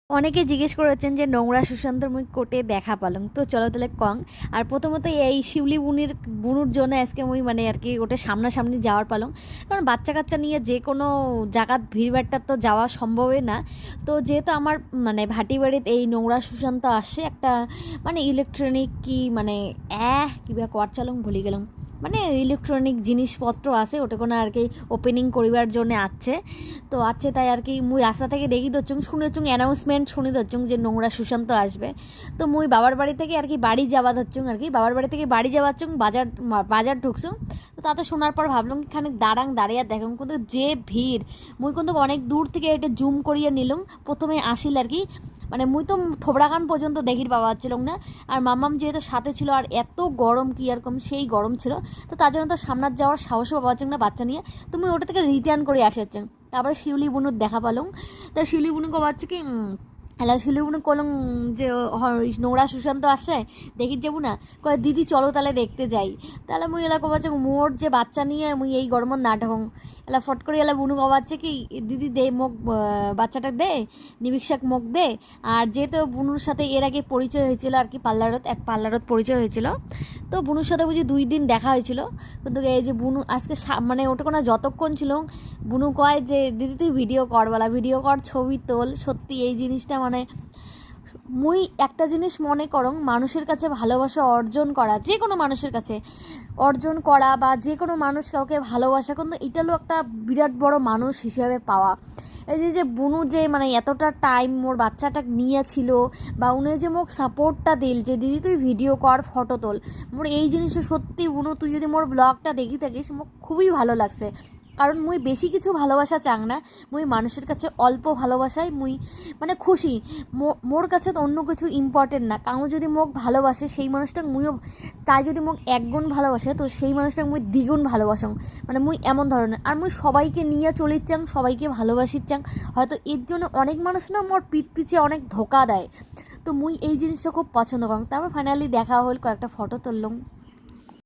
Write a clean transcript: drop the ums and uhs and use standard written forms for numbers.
অনেকে জিজ্ঞেস করেছেন যে নোংরা সুশান্তর মুই কোটে দেখা পালং, তো চলো তাহলে কং। আর প্রথমত এই শিউলি বুনুর জন্য আজকে মুই মানে আর কি ওটা সামনাসামনি যাওয়ার পালং, কারণ বাচ্চা কাচ্চা নিয়ে যে কোনো জায়গাত ভিড়ভাট্টার তো যাওয়া সম্ভবই না। তো যেহেতু আমার মানে ভাটি বাড়িতে এই নোংরা সুশান্ত আসে একটা মানে ইলেকট্রনিক কি মানে কিবা কোয়ার চালং ভুলে গেলাম, মানে ইলেকট্রনিক জিনিসপত্র আছে ওটা কোনো আর কি ওপেনিং করিবার জন্য আছে। তো আছে তাই আর কি মুই রাস্তা থেকে দেখি দচ্ছুং শুনেছুং অ্যানাউন্সমেন্ট শুনি দচ্ছুং যে নোংরা সুশান্ত আসবে। তো মুই বাবার বাড়ি থেকে আর কি বাড়ি যাওয়া ধরছুং, আর কি বাবার বাড়ি থেকে বাড়ি যাওয়াচ্ছুং, বাজার বাজার ঢুকছুং। তো তাতে শোনার পর ভাবলাম খানিক দাঁড়িয়ে দেখুন, কিন্তু যে ভিড় মুই কিন্তু অনেক দূর থেকে এটা জুম করিয়ে নিলাম। প্রথমে আসিল আর কি মানে মুই তো থোবড়াখান পর্যন্ত দেখির পাওয়া যাচ্ছিল না। আর মামাম যেহেতু সাথে ছিল আর এত গরম কি আর কম সেই গরম ছিল, তো তার জন্য তো সামনাত যাওয়ার সাহসও পাওয়া যাচ্ছে না বাচ্চা নিয়ে। তুমি ওটা থেকে রিটার্ন করে আসেছেন। তারপরে শিউলি বুনুর দেখা পালং। তা শিউলি বুনু কবাচ্ছে কি এলা শিউলি বুনু কলং যে নোংরা সুশান্ত আসে দেখি যাবো না, কয় দিদি চলো তাহলে দেখতে যাই। তাহলে মুই এলা কবাচ্ছে মোর যে বাচ্চা নিয়ে মুই এই গরমত না ঢং। এলা ফট করে এলা বুনু কবাচ্ছে কি দিদি দে মোক বাচ্চাটা দে, নিমিক্ষাক মোক দে। আর যেহেতু বুনুর সাথে এর আগে পরিচয় হয়েছিল আর কি এক পার্লারত পরিচয় হয়েছিল, তো বুনুর সাথে বুঝি 2 দিন দেখা হয়েছিল। কিন্তু এই যে বুনু আজকে মানে ওটা কোনো যতক্ষণ ছিল বুনু কয় যে দিদি তুই ভিডিও কর, বলা ভিডিও কর, ছবি তোল। সত্যি এই জিনিসটা মানে মুই একটা জিনিস মনে করং, মানুষের কাছে ভালোবাসা অর্জন করা, যে কোনো মানুষের কাছে অর্জন করা বা যে কোনো মানুষ কাউকে ভালোবাসা, কিন্তু এটা হলো একটা বিরাট বড় মানুষ হিসেবে পাওয়া। এই যে বুনু যে মানে এতটা টাইম মোর বাচ্চাটা নিয়েছিল, বা উনি যে মোক সাপোর্টটা দিল যে দিদি তুই ভিডিও কর, ফটো তোল, মোর এই জিনিসটা সত্যি বুনু তুই যদি মোর ব্লগটা দেখি থাকিস মোক খুবই ভালো লাগছে। কারণ মুই বেশি কিছু ভালোবাসা চাং না, মুই মানুষের কাছে অল্প ভালোবাসাই মুই মানে খুশি। মোর কাছে তো অন্য কিছু ইম্পর্টেন্ট না, কারণ যদি মোক ভালোবাসে সেই মানুষটা মুইও, তাই যদি মোক 1 গুণ ভালোবাসে তো সেই মানুষটাকে মুই 2 গুণ ভালোবাসাং। মানে মুই এমন ধরনের, আর মুই সবাইকে নিয়ে চলির চাং, সবাইকে ভালোবাসির চাং। হয়তো এর জন্য অনেক মানুষ না মোর পিছে অনেক ধোকা দেয়, তো মুই এই জিনিসটা খুব পছন্দ করলাম। তারপর ফাইনালি দেখা হল, কয়েকটা ফটো তুললাম।